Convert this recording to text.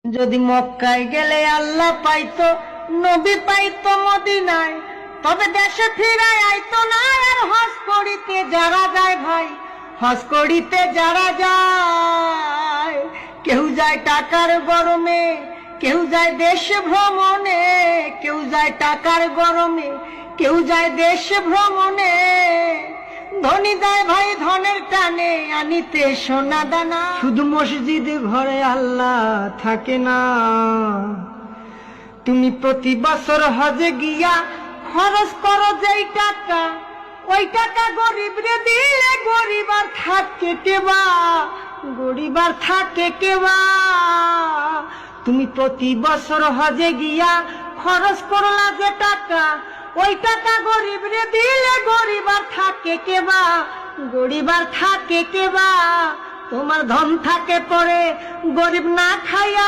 যদি মক্কায় গেলে আল্লাহ পাইতো, নবী পাইতো মদিনায়, তবে দেশে ফিরায় আইতো না। আর হজ করিতে যারা যায় ভাই, হজ করিতে যারা যায়, কেউ যায় টাকার গরমে, কেউ যায় দেশ ভ্রমণে, কেউ যায় টাকার গরমে, কেউ যায় দেশ ভ্রমণে। ধনী যায় ভাই ধনের টানে আনিতে সোনা দানা। শুধু মসজিদ ঘরে আল্লাহ থাকে না। তুমি প্রতি বছর হজে গিয়া খরচ করো যেই টাকা, ওই টাকা গরিব রে দিলে গরিব আর থাকে কেবা, গরিব আর থাকে কেবা। তুমি প্রতি বছর হজে গিয়া খরচ করলা যে টাকা, ওই টাকা গরিব রে দিলে গরিব আর থাকে কেবা, গরিব আর থাকে কেবা। তোমার ধন থাকে পরে গরিব না খাইয়া